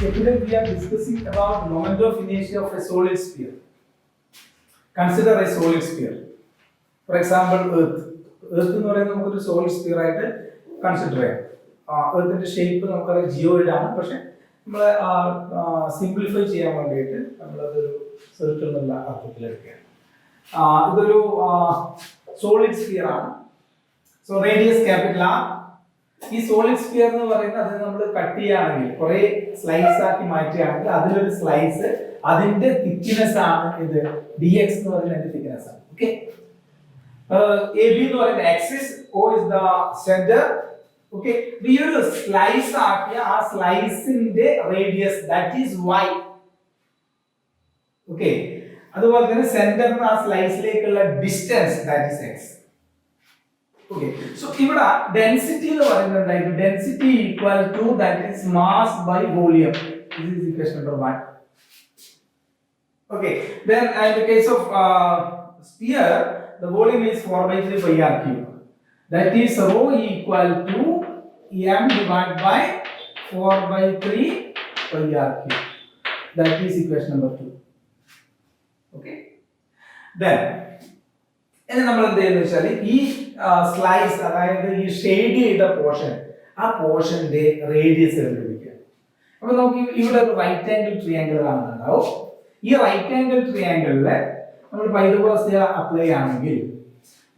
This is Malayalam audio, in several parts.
Today we are discussing about moment of inertia of a solid sphere. Consider a solid sphere. For example, Earth. Earth എന്ന് പറയുന്നത് നമുക്കൊരു സോളിഡ് സ്ഫിയർ ആയിട്ട് കൺസിഡർ ചെയ്യാം. എർത്തിന്റെ ഷേപ്പ് നമുക്കറിയാം ജിയോയിഡ് ആണ്, പക്ഷെ നമ്മൾ സിംപ്ലിഫൈ ചെയ്യാൻ വേണ്ടിയിട്ട് നമ്മളതൊരു സർക്കിൾ എന്നുള്ള അർത്ഥത്തിൽ എടുക്കുകയാണ്. ഇതൊരു സോളിഡ് സ്ഫിയർ ആണ്. So radius capital R. ഈ സോളിഡ് സ്ഫിയർ എന്ന് പറയുന്നത് അത് നമ്മൾ കട്ട് ചെയ്യുകയാണെങ്കിൽ കുറെ സ്ലൈസ് ആക്കി മാറ്റുകയാണെങ്കിൽ അതിലൊരു സ്ലൈസ് അതിന്റെ തിക്നെസ് ആണ് ഇത് dx എന്ന് പറയുന്ന തിക്നെസ് ആണ്. ഓക്കെ, AB എന്ന് പറയുന്ന axis, O is the center. Okay, ഈ ഒരു സ്ലൈസ് ആക്കിയ ആ സ്ലൈസിന്റെ radius that is y. Okay, അതുപോലെ തന്നെ സെന്ററിന് ആ സ്ലൈസിലേക്കുള്ള distance that is x. Okay, so ഇവിടെ density എന്ന് പറയുന്നത് എന്തായിരിക്കും? Density equal to that is mass by volume. This is equation number 1. Okay, then in the case of sphere, the volume is 4/3 pi r cube. That is rho equal to m divided by 4/3 pi r cube. That is equation number 2. Okay, then ഇനി നമ്മൾ എന്ത് ചെയ്യുന്ന വെച്ചാൽ ഈ സ്ലൈസ്, അതായത് ഈ ഷെയ്ഡ് ചെയ്ത പോർഷൻ, ആ പോർഷന്റെ റേഡിയസ് കണ്ടുപിടിക്കുക. അപ്പൊ നമുക്ക് ഇവിടെ ഒരു റൈറ്റ് ആംഗിൾ ട്രയാംഗിൾ കാണുന്നുണ്ടാവും. ഈ റൈറ്റ് ആംഗിൾ ട്രയാംഗിളില് നമ്മൾ പൈതഗോറസ് തിയറം അപ്ലൈ ആണെങ്കിൽ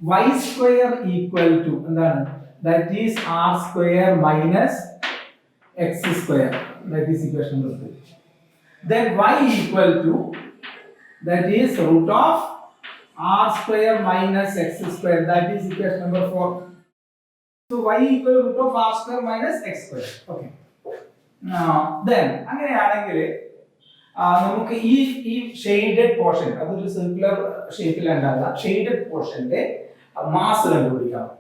y സ്ക്വയർ ഈക്വൽ ടു എന്താണ്? That is r square minus x square. That is equation number 3. then y equal to that is root of r square minus x square, that is equation number 4. So y equal to root of r square minus x square. Okay, then അങ്ങനെയാണെങ്കിൽ നമുക്ക് ഈ ഷെയ്ഡഡ് പോർഷൻ, അതൊരു സർക്കുലർ ഷേപ്പിൽ ഉണ്ടാകുന്ന ഷെയ്ഡഡ് പോർഷന്റെ മാസ് കണ്ടുപിടിക്കാം.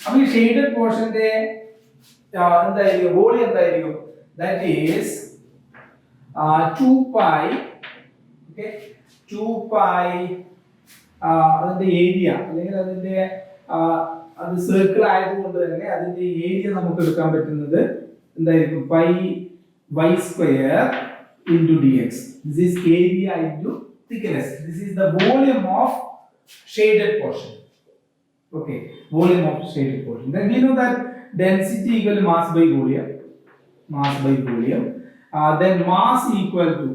അപ്പോൾ ഈ ഷെയ്ഡഡ് പോർഷന്റെ എന്തായിരിക്കും? വോളിയം എന്തായിരിക്കും? That is 2 pi. Okay, 2 pi അതിന്റെ ഏരിയ, അല്ലെങ്കിൽ അതിന്റെ അത് സർക്കിൾ ആയതുകൊണ്ട് തന്നെ അതിന്റെ ഏരിയ നമുക്ക് എടുക്കാൻ പറ്റുന്നത് എന്തായിരിക്കും? Pi y square into dx. This is area into thickness. This is the volume of shaded portion. Okay, volume of shaded portion. Then we know that density equal to mass by volume. Mass by volume. Then mass equal to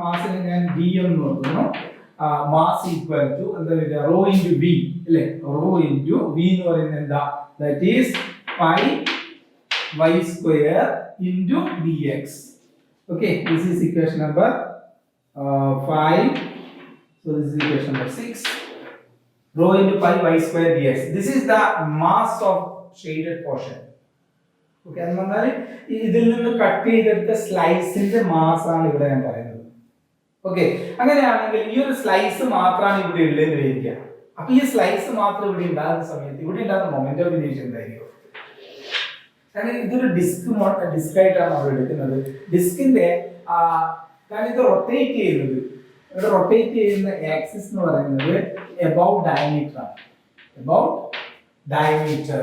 mass and dm എന്ന് പറയുന്നു. Mass equal to rho into v, അല്ലേ? Rho into v എന്ന് പറയുന്നത് എന്താ? That is pi y square into dx. Okay, this is equation number 5. So this is equation number 6. Rho into pi y square dx. This is the mass of shaded portion. Okay, എന്ന് പറഞ്ഞാൽ ഇതിൽ നിന്ന് കട്ട് ചെയ്തെടുത്ത സ്ലൈസിന്റെ മാസ് ആണ് ഇവിടെ ഞാൻ പറയുന്നത്. ഓക്കെ, അങ്ങനെയാണെങ്കിൽ ഈ ഒരു സ്ലൈസ് മാത്രമാണ് ഇവിടെ ഉള്ളതെന്ന് വിചാരിക്കുക. അപ്പൊ ഈ സ്ലൈസ് മാത്രം ഇവിടെ ഉണ്ടാകുന്ന സമയത്ത് ഇവിടെ ഉണ്ടാകുന്ന മൊമെന്റ് ഓഫ് ഇനേഷ്യ എന്തായിരിക്കും? കാരണം ഇതൊരു ഡിസ്ക് ആയിട്ടാണ് നമ്മൾ എടുക്കുന്നത്. ഡിസ്കിന്റെ കാരണം ഇത് റൊട്ടേറ്റ് ചെയ്യുന്നത്, ഇവിടെ റൊട്ടേറ്റ് ചെയ്യുന്ന ആക്സിസ് എന്ന് പറയുന്നത് എബൌട്ട് ഡയമീറ്റർ ആണ്. About diameter.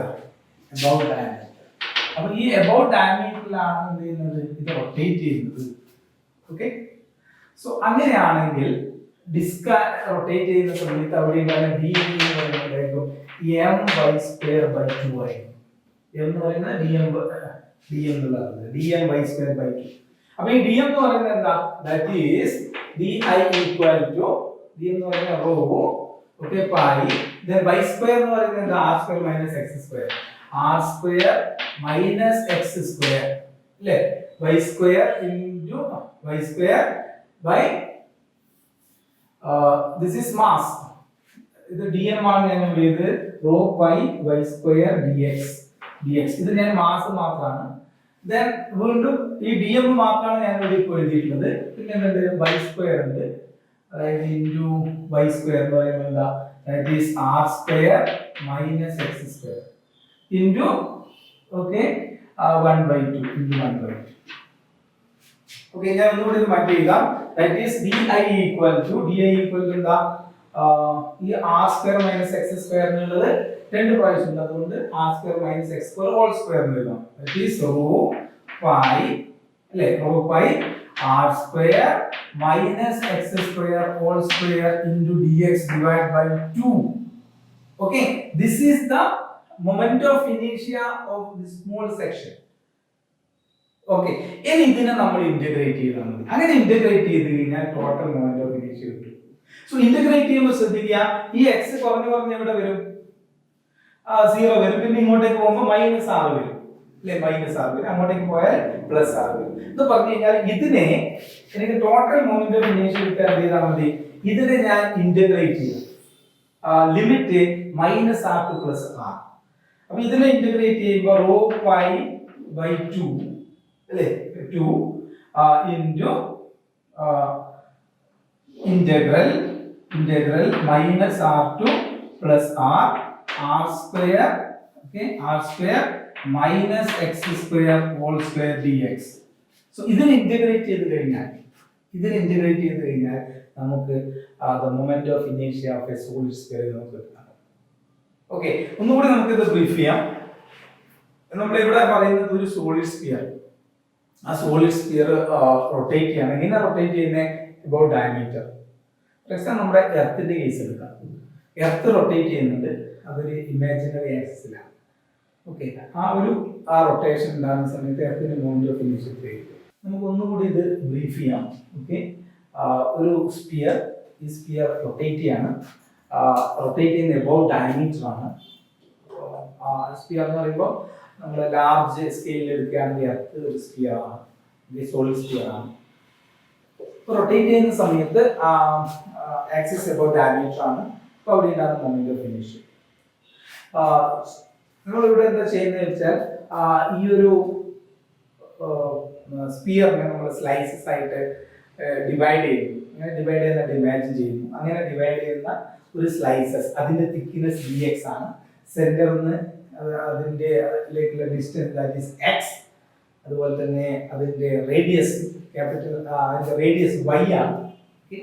അപ്പൊ ഈ എബൌട്ട് ഡയമീറ്ററിലാണ് എന്ത് ചെയ്യുന്നത്? ഇത് റൊട്ടേറ്റ് ചെയ്യുന്നത്. ഓക്കെ, സോ അങ്ങനെയാണെങ്കിൽ ഡിസ്ക് റൊട്ടേറ്റ് ചെയ്യുന്ന സമയത്ത് അവിടെ ഉണ്ടാകുന്ന d എന്ന് പറയുന്നത് m y സ്ക്വയർ ബൈ 2 ആയിരിക്കും. m എന്ന് പറയുന്നത് dm എന്നുള്ളതാണ്, dm y സ്ക്വയർ ബൈ 2. അപ്പോൾ ഈ dm എന്ന് പറയുന്നത് എന്താ? That is di equal to d എന്ന് പറയുന്നത് rho, okay, pi, then y square എന്ന് പറയുന്നത് എന്താ? r square minus x square. r square minus x square, അല്ലേ? y square into y square by this is mass. ഇത് dm ആണ് ഞാൻ എഴുതിയത്. rho pi y square dx. ഇത് ഞാൻ മാസ് മാത്രമാണ്. then വീണ്ടും ഈ dm മാത്രമാണ് ഞാൻ ഇവിടെ ഇപ്പോൾ എഴുതിയിട്ടുള്ളത്. പിന്നെ എന്തുണ്ട്? y സ്ക്വയർ ഉണ്ട്, അതായത് ഇൻടു y സ്ക്വയർ എന്ന് പറയുന്നത് എന്താ? that is r square minus x square into okay 1/2 into 1/2. Okay, ഞാൻ ഒന്നുകൂടി ഇത് മാറ്റി എഴുതാം. that is di equal to എന്താ? ഈ r square minus x square എന്നുള്ളത് രണ്ട് പ്രാവശ്യം ഉണ്ട്, അതുകൊണ്ട് r square minus x square whole square എന്ന് എഴുതാം. that is rho pi, അല്ലേ? rho pi r square minus x square whole square into dx divided by 2. Okay, this is the moment of inertia of this small section. Okay, ഇനി ഇതിനെ നമ്മൾ ഇന്റഗ്രേറ്റ് ചെയ്താൽ മതി. അങ്ങനെ ഇന്റഗ്രേറ്റ് ചെയ്ത് കഴിഞ്ഞാൽ ടോട്ടൽ മൊമെന്റ് ഓഫ് ഇനേഷ്യ കിട്ടും. സോ ഇന്റഗ്രേറ്റ് ചെയ്യുമ്പോൾ ശ്രദ്ധിക്കുക, ഈ x കുറഞ്ഞ് എവിടെ വരും? 0 വരും. പിന്നെ ഇങ്ങോട്ടേക്ക് പോകുമ്പോൾ മൈനസ് r വരും അല്ലേ? മൈനസ് r വരും. അങ്ങോട്ടേക്ക് പോയാൽ പ്ലസ് r വരും. എന്ന് പറഞ്ഞു കഴിഞ്ഞാൽ ഇതിനെ എനിക്ക് ടോട്ടൽ മൊമെന്റ് ഓഫ് ഇനേഷ്യ കിട്ടാൻ എന്ത് ചെയ്താൽ മതി? ഇതിനെ ഞാൻ ഇന്റഗ്രേറ്റ് ചെയ്യും. Limit minus r two plus r. അപ്പൊ ഇതിനെ ഇന്റഗ്രേറ്റ് ചെയ്യുമ്പോൾ റോ പൈ ബൈ 2 അല്ലേ? 2 into integral minus r to plus r square, okay, r square minus x square whole square dx. So ഇതിനെ ഇന്റഗ്രേറ്റ് ചെയ്ത് കഴിഞ്ഞാൽ നമുക്ക് the moment of inertia of a solid sphere നമുക്ക് കിട്ടാം. ഓക്കെ, ഒന്നുകൂടി നമുക്ക് ഇത് ബ്രീഫ് ചെയ്യാം. നമ്മൾ ഇവിടെ പറയുന്നത് ഒരു സോളിഡ് സ്ഫിയർ. ആ സോളിഡ് സ്ഫിയർ റൊട്ടേറ്റ് ചെയ്യണം. എങ്ങനെ റൊട്ടേറ്റ് ചെയ്യുന്നത്? About diameter. ഫോർ എക്സാമ്പിൾ നമ്മുടെ എർത്തിന്റെ കേസ് എടുക്കാം. എർത്ത് റൊട്ടേറ്റ് ചെയ്യുന്നുണ്ട്, അതൊരു ഇമാജിനറി ആക്സിസിലാണ്. ഓക്കെ, ആ റൊട്ടേഷൻ ഉണ്ടാകുന്ന സമയത്ത് എർത്തിന്റെ മൊമെന്റ് ഓഫ് ഇനേഷ്യ ചെയ്യും. നമുക്ക് ഒന്നുകൂടി ഇത് ബ്രീഫ് ചെയ്യാം. ഓക്കെ, ഒരു സ്ഫിയർ, ഈ സ്ഫിയർ റൊട്ടേറ്റ് ചെയ്യാണ്. റൊട്ടേറ്റ് ചെയ്യുന്ന അബൌട്ട് ഡയമീറ്റർ ആണ്. സ്ഫിയർ എന്ന് പറയുമ്പോൾ നമ്മൾ ലാർജ് സ്കെയിലിൽ എടുക്കുകയാണെങ്കിൽ എർത്ത് ഒരു സ്ഫിയർ ആണ്, സോളിഡ് സ്ഫിയർ ആണ്. റൊട്ടേറ്റ് ചെയ്യുന്ന സമയത്ത് ആക്സിസ് അബൌട്ട് ഡയമീറ്റർ ആണ്. അപ്പോൾ അവിടെ ഉണ്ടാകുന്ന മൊമെന്റ് ഓഫ് ഇനേഷ്യ. നമ്മളിവിടെ എന്താ ചെയ്യുന്നത് വെച്ചാൽ ഈ ഒരു സ്ഫിയറിനെ നമ്മൾ സ്ലൈസസ് ആയിട്ട് ഡിവൈഡ് ചെയ്യുന്നു. അങ്ങനെ ഡിവൈഡ് ചെയ്യുന്ന ഇമാജിൻ ചെയ്യുന്നു. അങ്ങനെ ഡിവൈഡ് ചെയ്യുന്ന ഒരു സ്ലൈസസ്, അതിന്റെ തിക്നെസ് dx ആണ്. സെന്ററിൽ നിന്ന് അതിന്റെ അതിലേക്കുള്ള ഡിസ്റ്റൻസ് ദാറ്റ് ഈസ് x. അതുപോലെ തന്നെ അതിന്റെ റേഡിയസ് അതിന്റെ റേഡിയസ് y ആണ്. Okay,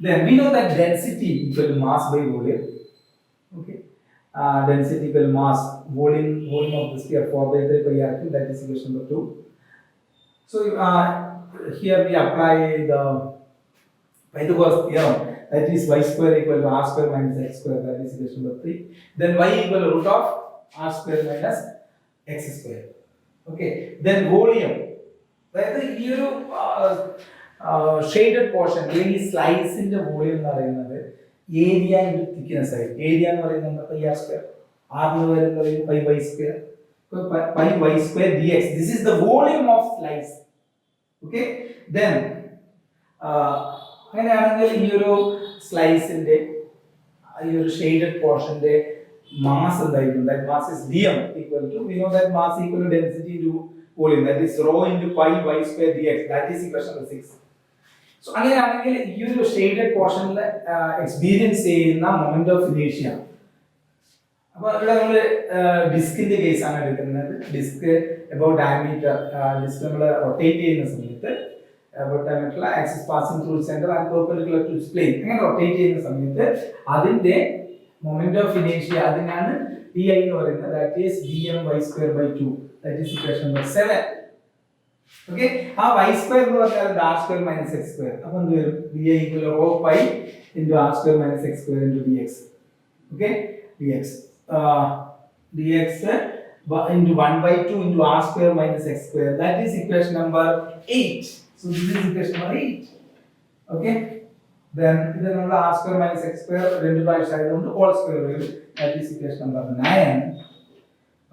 then we know that density equal to mass by volume. Okay, density equal to mass volume of the sphere 4/3 pi r cube, that is equation number 2. So here we apply the Pythagoras theorem, that is y square equal to r square minus x square, that is equation number 3. Then y equal to root of r square minus x square. Okay, then volume, അതായത് ഈ ഒരു ഷെയ്ഡഡ് പോർഷൻ, ഈ സ്ലൈസിന്റെ വോളിയം എന്ന് പറയുന്നത് ഏരിയ ഇൻറ്റു തിക്നെസ് ആയി. ഏരിയ എന്ന് പറയുന്നത് പൈ ആർ സ്ക്വയർ, ആർ എന്ന് പറയുന്നത് pi Y square, pi Y square dx. This is the volume of slice. Okay, then അങ്ങനെയാണെങ്കിൽ ഈ ഒരു സ്ലൈസിന്റെ ഈ ഒരു ഷെയ്ഡഡ് പോർഷന്റെ മാസ് എന്തായിരിക്കും? That mass is dm equal to, we know that mass equal to density into volume, that is rho into pi y square dx, that is equation number 6. So അങ്ങനെയാണെങ്കിൽ ഈ ഒരു ഷെയ്ഡഡ് പോർഷനിൽ എക്സ്പീരിയൻസ് ചെയ്യുന്ന മൊമെന്റ് ഓഫ് ഇനേഷ്യ. അപ്പോൾ ഇവിടെ നമ്മൾ ഡിസ്കിന്റെ കേസ് ആണ് എടുക്കുന്നത്. ഡിസ്ക് അബൌട്ട് ഡയമീറ്റർ, ഡിസ്ക് നമ്മൾ റൊട്ടേറ്റ് ചെയ്യുന്ന സമയത്ത് about diameter, axis passing through centre and perpendicular to plane, അങ്ങനെ റൊട്ടേറ്റ് ചെയ്യുന്ന സമയത്ത് അതിന്റെ മൊമെന്റ് ഓഫ് ഇനേഷ്യ അതിനാണ് di എന്ന് പറയുന്നത്, that is dm y square by 2, that is equation number 7. Okay, ആ y square എന്ന് പറഞ്ഞാൽ r square minus x square. അപ്പോൾ എന്ത് വരും? di equal to rho pi into r square minus x square into dx. Okay, dx into 1 by 2 into r square minus x square, that is equation number 8. So this is equation number 8. Okay, then നമ്മൾ r square minus x square രണ്ട് പ്രാവശ്യം ആയതുകൊണ്ട് whole square വരും, that is equation number 9.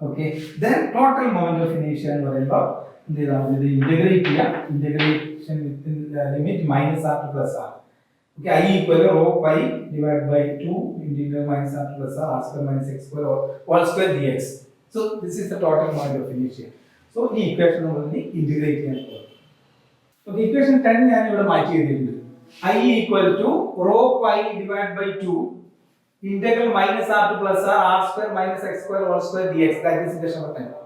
Okay, then total moment of inertia എന്ന് പറയുമ്പോൾ എന്ത് ചെയ്താൽ ഇത് ഇന്റഗ്രേറ്റ് ചെയ്യാം. Integration within limit minus r to plus r. Okay, I equal to rho pi divided by 2 into minus r to plus r square minus x square whole square dx. So this is the total moment of inertia. So ഈ ഇക്വേഷൻ നമ്മൾ ഇന്റഗ്രേറ്റ് ചെയ്യാൻ പോകും. Okay, ഇക്വേഷൻ 10 ഞാൻ ഇവിടെ മാറ്റി എഴുതിയിട്ടുണ്ട്. I equal to rho pi divided by 2 integral minus r to plus r square minus x square whole square dx, that is equation number 10.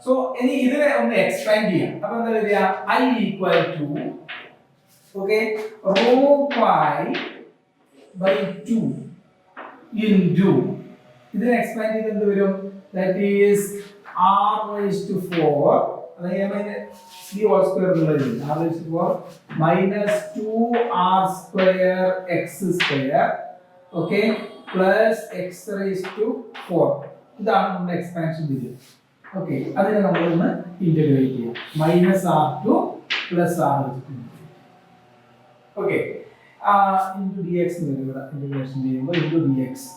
So ഇനി ഇതിനെ ഒന്ന് എക്സ്പാൻഡ് ചെയ്യാം. അപ്പോൾ എന്താ വരിക? I equal to, okay, rho pi by 2 into, ഇതിനെ എക്സ്പാൻഡ് ചെയ്ത് എന്ത് വരും? That is r raised to 4 അതായത് c whole square എന്നുള്ളത് r raised to 4 minus 2r square x square okay plus x raised to 4 ഇതാണ് നമ്മുടെ എക്സ്പാൻഷൻ രീതി. ഓക്കെ, അതിനെ നമ്മൾ ഒന്ന് ഇന്റഗ്രേറ്റ് ചെയ്യാം. Minus R to plus R okay into D X ഇവിടെ ഇന്റഗ്രേഷൻ ചെയ്യുമ്പോൾ ഇൻറ്റു ഡി എക്സ്.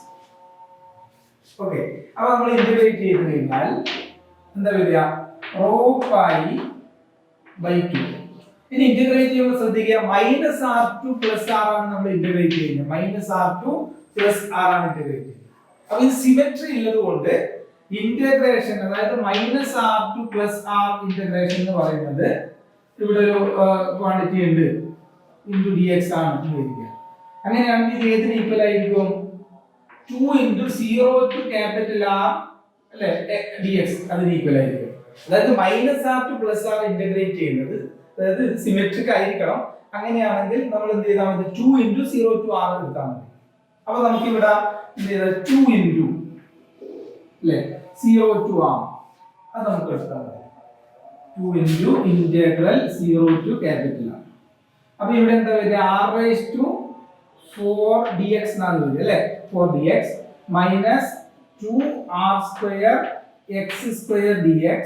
ഓക്കെ, അപ്പൊ നമ്മൾ ഇന്റഗ്രേറ്റ് ചെയ്ത് കഴിഞ്ഞാൽ എന്താ വരിക? Rho pi by 2. ഇനി ഇന്റഗ്രേറ്റ് ചെയ്യുമ്പോൾ ശ്രദ്ധിക്കുക, minus R to plus R ആണ് നമ്മൾ ഇന്റഗ്രേറ്റ് ചെയ്യുന്നത്. Minus R to plus R ആണ് ഇന്റഗ്രേറ്റ് ചെയ്യുന്നത്. അപ്പൊ ഇത് സിമെട്രി ഉള്ളത് കൊണ്ട് ഇന്റഗ്രേഷൻ, അതായത് minus R to plus R integration എന്ന് പറയുന്നത് ഇവിടെ ഒരു ക്വാണ്ടിറ്റി ഉണ്ട് ഇൻറ്റു ഡി എക്സ് ആണ് വരിക. അങ്ങനെയാണെങ്കിൽ ഇത് ഏതിന് ഈക്വൽ ആയിരിക്കും? 2 ഇൻറ്റു 0 ടു ക്യാപിറ്റൽ ആർ അല്ലെ ഡി എക്സ് അതിന് ഈക്വൽ ആയിരിക്കും. അതായത് minus R to plus R integrate ചെയ്യുന്നത്, അതായത് സിമെട്രിക് ആയിരിക്കണം. അങ്ങനെയാണെങ്കിൽ നമ്മൾ എന്ത് ചെയ്താൽ മതി? 2 ഇൻറ്റു 0 ടു ആർ എടുത്താൽ മതി. അപ്പൊ നമുക്ക് ഇവിടെ എന്ത് ചെയ്താൽ 2 ഇൻറ്റു അല്ലെ 0 ടു ആർ അത് നമുക്ക് എടുത്താൽ മതി. 2 into integral 0 to capital R. അപ്പൊ ഇവിടെ എന്താ വരിക? r raised to 4 dx എന്നാണ് വരിക അല്ലേ? 4 dx minus 2r square x square dx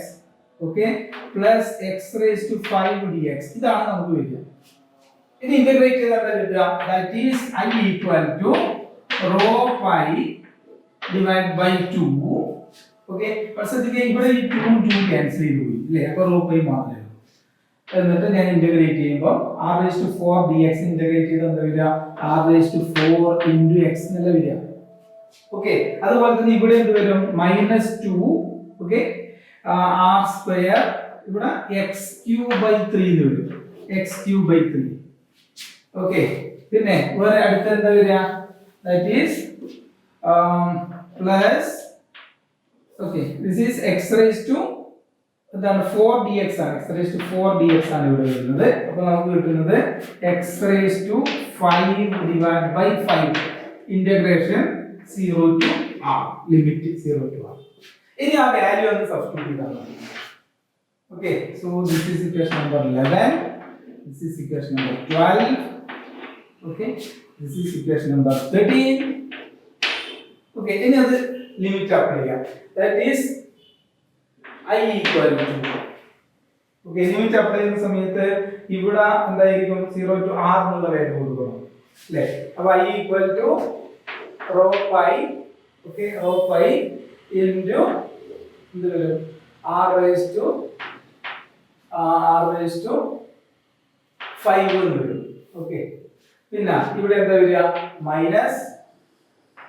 okay plus x raised to 5 dx. ഇതാണ് നമുക്ക് വരിക. ഇത് ഇന്റഗ്രേറ്റ് ചെയ്താൽ എന്താ കിട്ടുക? That is I equal to rho pi divided by 2. Okay, പക്ഷേ ഇവിടെ ഈ 2 2 ക്യാൻസൽ ചെയ്തു പോയി അല്ലേ? അപ്പോൾ rho pi മാത്രമേ ഉള്ളൂ. എന്നിട്ട് ഞാൻ ഇന്റഗ്രേറ്റ് ചെയ്യുമ്പോൾ r raised to 4 dx integrate ചെയ്ത് എന്താ വരിക? r raised to 4 into x എന്നല്ല വരിക. ഓക്കെ, അതുപോലെ തന്നെ ഇവിടെ എന്ത് വരും? മൈനസ് 2 ഓക്കെ r സ്ക്വയർ ഇവിടെ x ക്യൂബ് ബൈ 3 എന്ന് വരും. x cube by 3 okay. പിന്നെ വേറെ അടുത്ത എന്താ വരിക? That is plus okay this is x raised to എന്താണ് 4 dx ആണ്. x raised to 4 dx ആണ് ഇവിടെ വരുന്നത്. അപ്പോൾ നമുക്ക് കിട്ടുന്നത് x raised to 5 divided by 5 integration 0 to r limit 0 to r. ഇനി ആ വാല്യൂ ഒന്ന് സബ്സ്റ്റിറ്റ്യൂട്ട് ചെയ്താൽ മതി. Okay, so this is equation number 11, this is equation number 12, okay this is equation number 13. Okay, ഇനി അത് ലിമിറ്റ് അപ്ലൈ ചെയ്യാം. That is I equal to okay limit apply ചെയ്യുന്ന സമയത്ത് ഇവിടെ എന്തായിരിക്കും? 0 to r എന്നുള്ള വാല്യൂ കൊടുക്കണം അല്ലേ? അപ്പോൾ I equal to rho pi okay rho pi into എന്ത് വരും? r raised to 5 എന്ന് വരും. ഓക്കെ, പിന്നെ ഇവിടെ എന്താ വരിക? മൈനസ്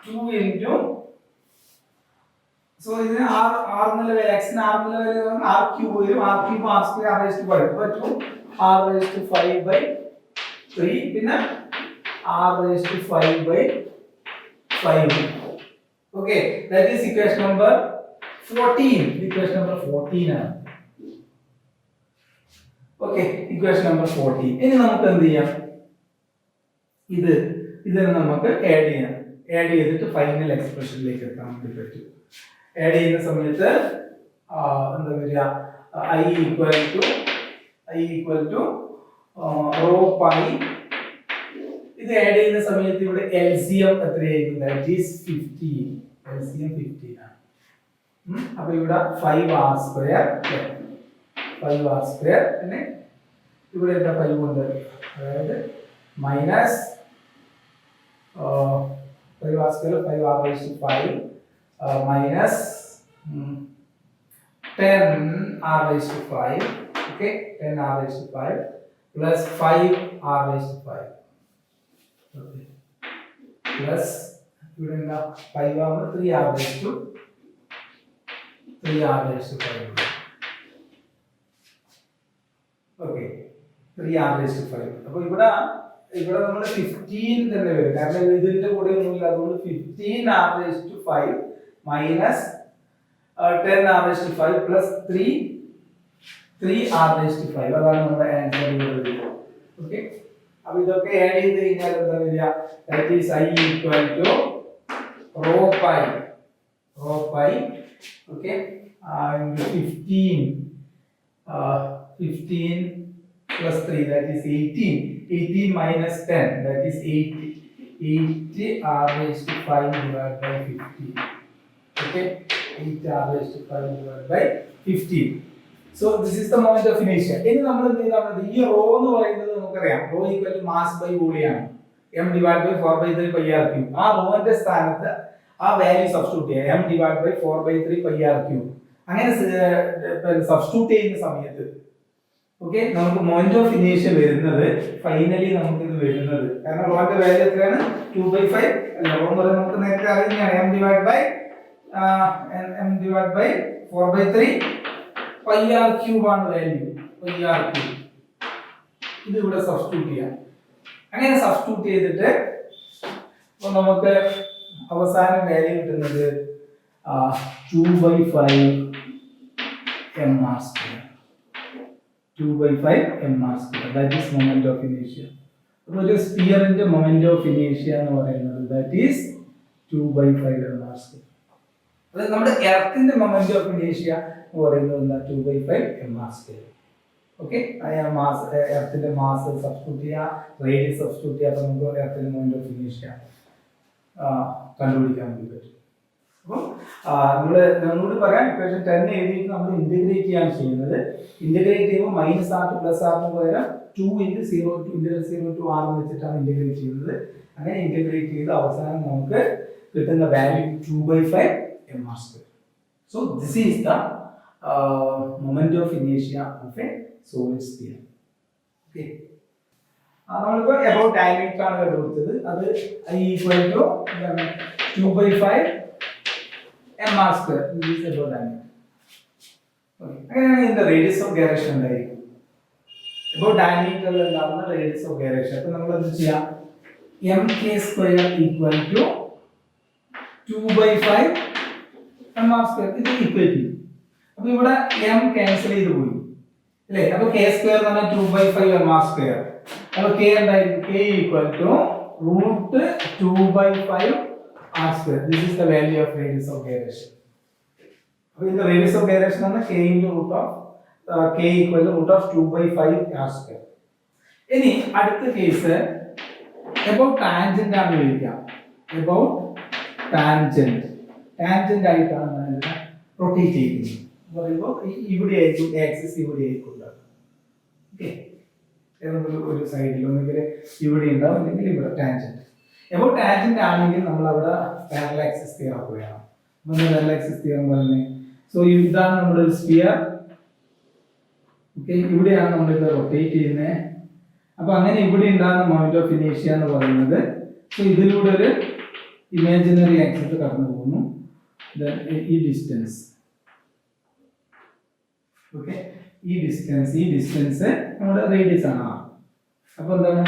2 into സോ ഇതിന് r എന്നുള്ള വാല്യൂ x ന് r എന്നുള്ള വാല്യൂ r ക്യൂബ് വരും. r cube r square r raised to 5 2 r raised to 5 by 3 പിന്നെ r raised to 5 by 5. Okay, that is equation number 14. Equation number 14 ആണ്. Okay, equation number 14. ഇനി നമുക്ക് എന്ത് ചെയ്യാം? ഇതിനെ നമുക്ക് ആഡ് ചെയ്യാം. ആഡ് ചെയ്തിട്ട് ഫൈനൽ എക്സ്പ്രഷനിലേക്ക് എത്താൻ വേണ്ടി പറ്റും. ആഡ് ചെയ്യുന്ന സമയത്ത് എന്താ വരിക? I equal to rho pi. ഇത് ആഡ് ചെയ്യുന്ന സമയത്ത് ഇവിടെ LCM എത്രയായിരിക്കും? That is 15. LCM 15 ആണ്. അപ്പോൾ ഇവിടെ 5r സ്ക്വയർ 5r സ്ക്വയർ പിന്നെ ഇവിടെ എന്താ 5 ഉണ്ട്? അതായത് minus 5r square 5r raised to 5 minus 10r raised to 5 okay 10r raised to 5 plus 5r raised to 5 okay plus ഇവിടെ എന്താ 5 ആവുമ്പോൾ 3r raised to 5 okay 3r raised to 5. അപ്പോൾ ഇവിടെ നമ്മൾ 15 തന്നെ വരും, കാരണം ഇതിന്റെ കൂടെ ഒന്നുമില്ല. അതുകൊണ്ട് 15r raised to 5 minus 10r raised to 5 plus 3r raised to 5. അതാണ് നമ്മുടെ ആൻസർ ഇവിടെ. ഓക്കെ, അപ്പോൾ ഇതൊക്കെ ആഡ് ചെയ്ത് കഴിഞ്ഞാൽ എന്താ വരിക? That is I equal to rho pi okay into 15 15 plus 3, that is 18. 18 minus 10, that is 80. 8 r raised to 5 divided by 15. Okay, 8 r raised to 5 divided by 15. So this is the moment of inertia. ഇനി നമ്മൾ എന്ത് ചെയ്താൽ ഈ റോ എന്ന് പറയുന്നത് നമുക്കറിയാം, rho equal to mass by volume ആണ്, m divide by 4/3 pi R cube. ആ റോന്റെ സ്ഥാനത്ത് ആ വാല്യൂ സബ്സ്റ്റിറ്റ്യൂട്ട് ചെയ്യാം, m divide by 4/3 pi R cube. അങ്ങനെ സബ്സ്റ്റിറ്റ്യൂട്ട് ചെയ്യുന്ന സമയത്ത് ഓക്കെ നമുക്ക് മൊമെന്റ് ഓഫ് ഇനേഷ്യ വരുന്നത് ഫൈനലി നമുക്ക് ഇത് വരുന്നത്, കാരണം റോന്റെ വാല്യൂ എത്രയാണ് 2/5 അല്ല, റോ എന്ന് പറയുന്നത് നമുക്ക് നേരത്തെ അറിയുന്നതാണ്, m divide by 4/3 pi R cube ആണ് വാല്യൂ, പൈ ആർ ക്യൂബ്. ഇത് ഇവിടെ സബ്സ്റ്റിറ്റ്യൂട്ട് ചെയ്യാം. അങ്ങനെ സബ്സ്റ്റിറ്റ്യൂട്ട് ചെയ്തിട്ട് നമുക്ക് അവസാനം വാല്യൂ കിട്ടുന്നത് 2/5 mr². 2/5 mr². That is moment of inertia. അപ്പോൾ ഒരു സ്ഫിയറിന്റെ മൊമെന്റ് ഓഫ് ഇനേഷ്യ എന്ന് പറയുന്നത് that is 2/5 mr². അത് നമ്മുടെ എർത്തിന്റെ മൊമെന്റ് ഓഫ് ഇനേഷ്യ എന്ന് പറയുന്നത് എന്താ 2/5 mr². ഓക്കെ, മാസ് എർത്തിന്റെ മാസ് സബ്സ്റ്റിറ്റ്യൂട്ട് ചെയ്യുക, റേഡിയസ് സബ്സ്റ്റിറ്റ്യൂട്ട് ചെയ്യുക, അപ്പോൾ നമുക്ക് എർത്തിന്റെ മൊമെന്റ് ഓഫ് ഇനേഷ്യ കണ്ടുപിടിക്കാൻ വേണ്ടി പറ്റും. അപ്പോൾ നമ്മളോട് പറയാം ഇക്വേഷൻ 10 എഴുതിയിട്ട് നമ്മൾ ഇന്റഗ്രേറ്റ് ചെയ്യാണ് ചെയ്യുന്നത്. ഇന്റഗ്രേറ്റ് ചെയ്യുമ്പോൾ -r to +r ന് പകരം 2 × 0 to ഇന്റഗ്രൽ 0 to r എന്ന് വെച്ചിട്ടാണ് ഇന്റഗ്രേറ്റ് ചെയ്യുന്നത്. അങ്ങനെ ഇന്റഗ്രേറ്റ് ചെയ്ത് അവസാനം നമുക്ക് കിട്ടുന്ന value 2/5 mr². So this is the moment of inertia of a solid sphere. Okay. നമ്മളിപ്പോൾ എബൌട്ട് ഡയമീറ്റർ ആണ് കണ്ടുപിടിച്ചത്. അത് I equal to 2/5 mr². This is about diameter. Okay. അങ്ങനെയാണെങ്കിൽ ഇതിന്റെ റേഡിയസ് ഓഫ് ഗൈറേഷൻ എന്തായിരിക്കും? എബൌട്ട് ഡയമീറ്ററിൽ ഉണ്ടാകുന്ന റേഡിയസ് ഓഫ് ഗൈറേഷൻ. അപ്പോൾ നമ്മൾ എന്ത് ചെയ്യാം? mk² equal to 2/5 mr². ഇത് ഈക്വൽ ചെയ്യും. അപ്പോൾ ഇവിടെ m ക്യാൻസൽ ചെയ്ത് പോയി അല്ലേ? അപ്പോൾ k² എന്ന് പറഞ്ഞാൽ 2/5 mr². അപ്പോൾ k എന്തായിരിക്കും? k equal to √2/5 r². This is the value of radius of gyration. അപ്പോൾ ഇതിന്റെ radius of gyration ആണ് k equal to √2/5 r². ഇനി അടുത്ത കേസ് about tangent ആണ് ചോദിക്കാം. about tangent ആയിട്ടാണ് ഞാൻ ഇതിനെ റൊട്ടേറ്റ് ചെയ്യുന്നത്. പറയുമ്പോൾ ഇവിടെ ആയിരിക്കും ആക്സിസ്, ഇവിടെ ആയിരിക്കും ഉണ്ടാകും. ഓക്കെ, ഏതെങ്കിലും ഒരു സൈഡിൽ ഒന്നെങ്കിൽ ഇവിടെ ഉണ്ടാവും, അല്ലെങ്കിൽ ഇവിടെ ടാൻജന്റ്. എബൌട്ട് ടാൻജന്റ് ആണെങ്കിൽ നമ്മൾ അവിടെ പാരലൽ ആക്സിസ് തിയറം ആക്കുകയാണ്. പാരലൽ ആക്സിസ് തിയറം പറയുന്നത് സോ ഇതാണ് നമ്മുടെ ഒരു സ്ഫിയർ. ഓക്കെ, ഇവിടെയാണ് നമ്മൾ ഇത് റൊട്ടേറ്റ് ചെയ്യുന്നത്. അപ്പോൾ അങ്ങനെ ഇവിടെ ഉണ്ടാകുന്ന മൊമെന്റ് ഓഫ് ഇനേഷ്യ എന്ന് പറയുന്നത് സോ ഇതിലൂടെ ഒരു ഇമാജിനറി ആക്സിസ് കടന്നു പോകുന്നു. ഈ ഡിസ്റ്റൻസ് ഓക്കെ, ഈ ഡിസ്റ്റൻസ് നമ്മുടെ റേഡിയസ് ആണ്. അപ്പോൾ എന്താണ്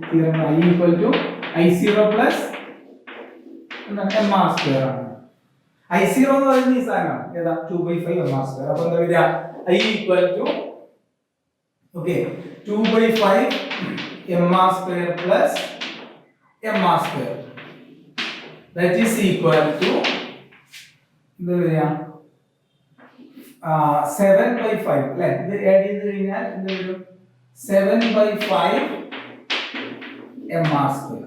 theorem I equal to I0 plus mr² ആണ്. I0 എന്ന് പറയുന്നത് ഈ സാധനമാണ്, ഏതാ 2/5 mr². അപ്പോൾ എന്താ വരിക? I equal to okay 2/5 mr² plus mr². That is equal to എന്താ വരിക 7/5 അല്ലേ? ഇത് ആഡ് ചെയ്ത് കഴിഞ്ഞാൽ എന്ത് വരും? 7/5 mr².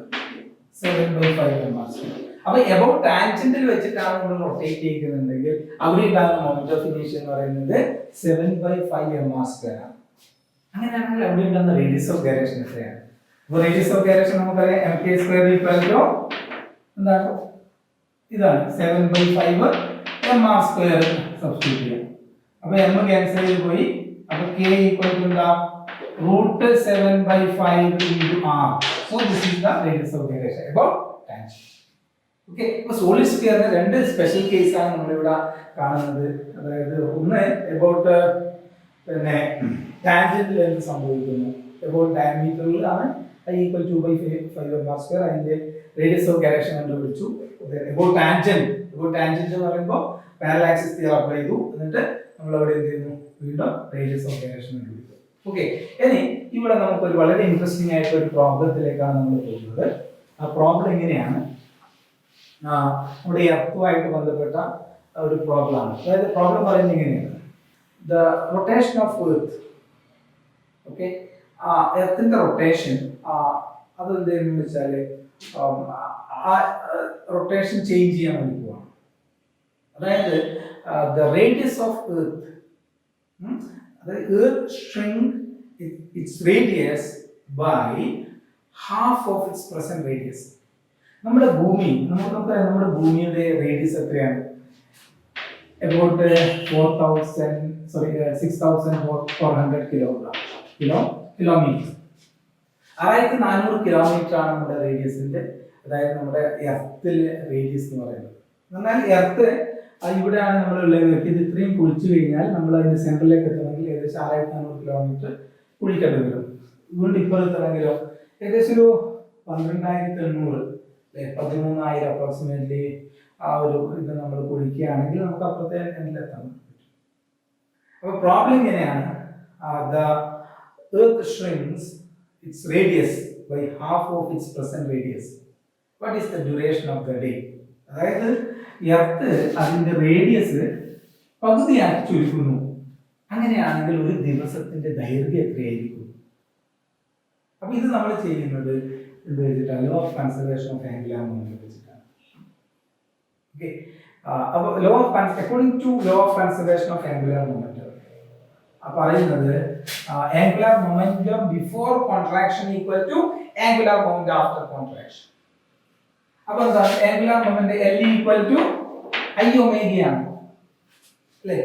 7/5 mr². അപ്പോൾ എബൌട്ട് ടാൻജന്റിൽ വെച്ചിട്ടാണ് നമ്മൾ റൊട്ടേറ്റ് ചെയ്യുന്നുണ്ടെങ്കിൽ അവിടെ ഉണ്ടാകുന്ന മൊമെന്റ് ഓഫ് ഇനേഷ്യ എന്ന് പറയുന്നത് 7/5 mr² ആണ്. അങ്ങനെയാണെങ്കിൽ അവിടെ ഉണ്ടാകുന്ന റേഡിയസ് ഓഫ് ഗൈറേഷൻ എത്രയാണ്? അപ്പോൾ റേഡിയസ് ഓഫ് ഗൈറേഷൻ നമുക്കറിയാം mk² equal to എന്താണ്? ഇതാണ് 7/5 mr² സബ്സ്റ്റിറ്റ്യൂട്ട് ചെയ്യാം. അപ്പോൾ m ക്യാൻസൽ ചെയ്ത് പോയി. അപ്പോൾ k equal to എന്താ? √7/5 into r. So this is the radius of gyration about tangent. Okay, അപ്പോൾ സോളിഡ് സ്ഫിയറിന്റെ രണ്ട് സ്പെഷ്യൽ കേസ് ആണ് നമ്മൾ ഇവിടെ കാണുന്നത്. അതായത് ഒന്ന് എബൌട്ട് പിന്നെ ടാൻജന്റിൽ എന്ത് സംഭവിക്കുന്നു, എബൌട്ട് ഡയമീറ്ററിൽ ആണ് I equal to 2/5 mr². അതിന്റെ റേഡിയസ് ഓഫ് ഗൈറേഷൻ കണ്ടുപിടിച്ചു. എബൌട്ട് ടാൻജന്റ് എന്ന് പറയുമ്പോൾ പാരലൽ ആക്സിസ് തിയറം അപ്ലൈ ചെയ്തു. എന്നിട്ട് നമ്മൾ അവിടെ എന്ത് ചെയ്യുന്നു? വീണ്ടും റേഡിയസ് ഓഫ് ഗൈറേഷൻ കണ്ടുപിടിക്കും. ഓക്കെ, ഇനി ഇവിടെ നമുക്ക് ഒരു വളരെ ഇൻട്രസ്റ്റിംഗ് ആയിട്ടുള്ള ഒരു പ്രോബ്ലത്തിലേക്കാണ് നമ്മൾ പോകുന്നത്. ആ പ്രോബ്ലം എങ്ങനെയാണ്? നമ്മുടെ എർത്തുമായിട്ട് ബന്ധപ്പെട്ട ഒരു പ്രോബ്ലമാണ്. അതായത് പ്രോബ്ലം പറയുന്നത് എങ്ങനെയാണ്? the rotation of Earth. Okay, എർത്തിന്റെ റൊട്ടേഷൻ അതെന്തെന്ന് വെച്ചാൽ ആ റൊട്ടേഷൻ ചേഞ്ച് ചെയ്യാൻ വേണ്ടി പോവാണ്. അതായത് the radius of Earth, the Earth shrink its radius by half of its present radius. നമ്മുടെ ഭൂമി നമ്മുടെ ഭൂമിയുടെ റേഡിയസ് എത്രയാണ്? About 6,400 kilometre. 6400 കിലോമീറ്റർ ആണ് നമ്മുടെ റേഡിയസിന്റെ, അതായത് നമ്മുടെ എർത്തിലെ റേഡിയസ് എന്ന് പറയുന്നത്. എന്നാൽ എർത്ത് ഇവിടെയാണ് നമ്മൾ ഉള്ളത്. ഇത് ഇത്രയും കുഴിച്ചു കഴിഞ്ഞാൽ നമ്മൾ അതിന്റെ സെന്ററിലേക്ക് എത്തണമെങ്കിൽ ഏകദേശം 6400 കിലോമീറ്റർ കുഴിക്കേണ്ടി വരും. ഇതുകൊണ്ട് ഇപ്പോൾ എത്തണമെങ്കിലോ ഏകദേശം ഒരു 12,800 13,000 അപ്രോക്സിമേറ്റ്ലി ആ ഒരു ഇത് നമ്മൾ കുഴിക്കുകയാണെങ്കിൽ നമുക്ക് അപ്പുറത്തെ എൻഡിലെത്താൻ പറ്റും. അപ്പോൾ പ്രോബ്ലം ഇങ്ങനെയാണ്, the earth shrinks its radius by half of its present radius. What is the duration of the day? അതായത് എർത്ത് അതിന്റെ റേഡിയസ് പകുതിയാക്കി ചുരുക്കുന്നു. അങ്ങനെയാണെങ്കിൽ ഒരു ദിവസത്തിന്റെ ദൈർഘ്യം എത്രയായിരിക്കും? അപ്പൊ ഇത് നമ്മൾ ചെയ്യുന്നത് എന്ത് വെച്ചിട്ടാണ്? Law of conservation of angular momentum വെച്ചിട്ടാണ്. ഓക്കെ, അപ്പോൾ law of according to law of conservation of angular momentum പറയുന്നത് angular momentum before contraction equal to angular momentum after contraction. അപ്പോൾ എന്താണ് angular momentum L equal to I ഒമേഗയാണ് അല്ലേ?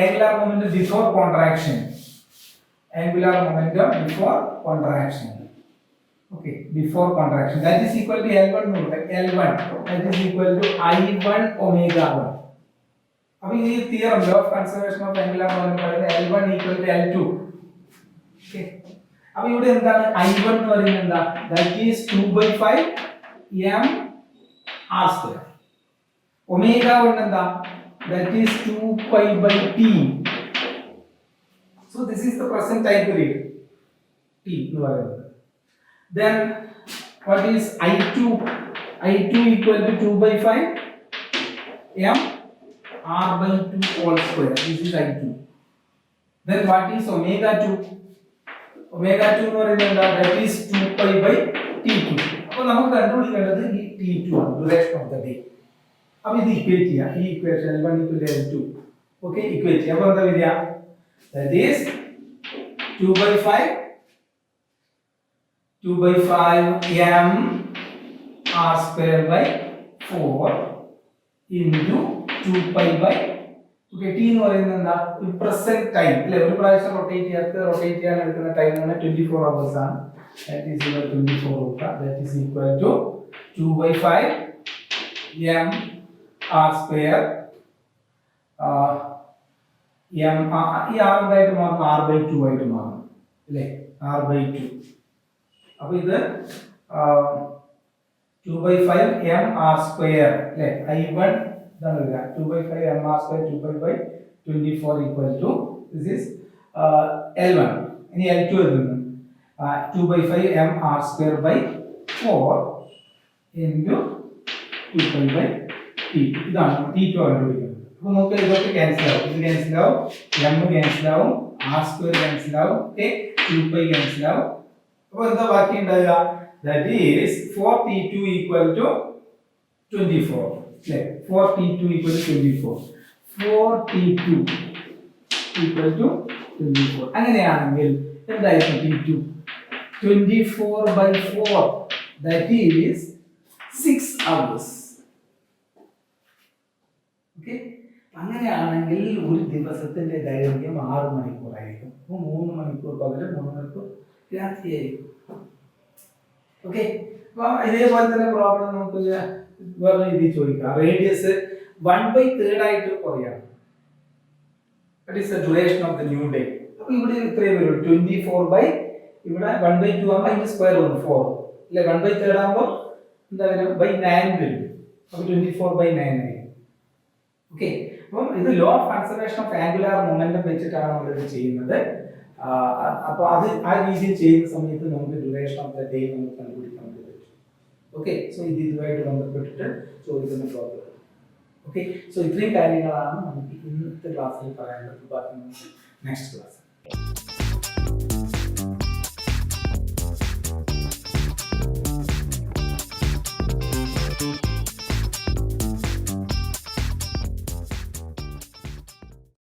Angular momentum before contraction, angular momentum before contraction. Okay, before contraction, that is equal to L1 L1, that is equal to I1 omega 1. अब ये theorem law of conservation of angular momentum പറയുന്നത് L1 equal to L2. Okay, अब ഇവിടെ എന്താണ് I1 എന്ന് പറയുന്നത് എന്താ? That is 2/5 m r square. omega 1 എന്താ? That is 2π/t. So this is the present time period t എന്ന് പറയുന്നത്. Then what is I2? I2 equal to 2/5 m r/2 whole square. This is I2. Then what is omega 2? Omega 2 എന്ന് പറയുന്നത് that is 2π/t2. അപ്പോൾ നമുക്ക് കണ്ടുപിടിക്കേണ്ടത് ഈ t2 ആണ്, duration of the day. അപ്പോൾ ഇത് ഇക്വേറ്റ് ചെയ്യാം. ഈ equation L1 equal to L2. Okay, equate ചെയ്യാം. അപ്പോൾ എന്താ വരിക? That is 2/5 m r square by 4 into 2π/, okay, t എന്ന് പറയുന്നത് എന്താ? പ്രസന്റ് ടൈം അല്ലേ? ഒരു പ്രാവശ്യം റൊട്ടേറ്റ് ചെയ്യാൻ എടുക്കുന്ന ടൈം ആണ് 24 hours ആണ്. That is equal to 24 hours. That is equal to 2/5 m r square m ഈ r എന്തായിട്ട് മാറും? r/2 ആയിട്ട് മാറും അല്ലേ? r/2. അപ്പോൾ ഇത് 2/5 m r square അല്ലേ? I1 ഇതാണ് വരിക 2/5 m r square 2π/24 equal to this is L1. ഇനി L2 എഴുതുന്നു 2/5 m r square by 4 into 2π/t. ഇതാണ് t2 കണ്ടുപിടിക്കുന്നത്. അപ്പോൾ നമുക്ക് ഇതൊക്കെ ക്യാൻസൽ ആവും. ഇത് ക്യാൻസൽ ആവും, m ക്യാൻസൽ ആവും, r square ക്യാൻസൽ ആവും, ഓക്കേ, 2π ക്യാൻസൽ ആവും. അപ്പോൾ എന്താ ബാക്കി ഉണ്ടാവുക? That is 4t2 equal to 24 അല്ലേ? 4t2 equal to 24. 4t2 equal to 24. അങ്ങനെയാണെങ്കിൽ എന്തായിരിക്കും t2? 24/4, that is 6 hours. Okay, അങ്ങനെയാണെങ്കിൽ ഒരു ദിവസത്തിന്റെ ദൈർഘ്യം 6 മണിക്കൂറായിരിക്കും. അപ്പോൾ 3 മണിക്കൂർ പകരം 3 മണിക്കൂർ രാത്രിയായിരിക്കും. ഓക്കെ, അപ്പോൾ ഇതേപോലെ തന്നെ പ്രോബ്ലം നമുക്ക് വേറെ രീതിയിൽ ചോദിക്കാം. റേഡിയസ് 1/3 ആയിട്ട് കുറയാണ്. That is the duration of the new day. അപ്പോൾ ഇവിടെ ഇത്രയും വരും 24 ഇവിടെ 1/2 ആകുമ്പോൾ അതിന്റെ സ്ക്വയർ വന്നു 4 അല്ലേ? 1/3 ആകുമ്പോൾ എന്താ വരും? /9 വരും. അപ്പോൾ 24/9 ആയി. ഓക്കെ, അപ്പം ഇത് law of conservation of angular momentum വെച്ചിട്ടാണ് നമ്മൾ ഇത് ചെയ്യുന്നത്. അപ്പോൾ അത് ആ രീതിയിൽ ചെയ്യുന്ന സമയത്ത് നമുക്ക് ഡ്യൂറേഷൻ ഓഫ് ദ ഡേ നമുക്ക് കണ്ടുപിടിക്കാൻ പറ്റും. ഓക്കെ, സോ ഇത് ഇതുമായിട്ട് ബന്ധപ്പെട്ടിട്ട് ചോദിക്കുന്ന പ്രോബ്ലം. ഓക്കെ, സോ ഇത്രയും കാര്യങ്ങളാണ് നമുക്ക് ഇന്നത്തെ ക്ലാസ്സിൽ പറയാനുള്ളത്. ബാക്കി നെക്സ്റ്റ് ക്ലാസ്.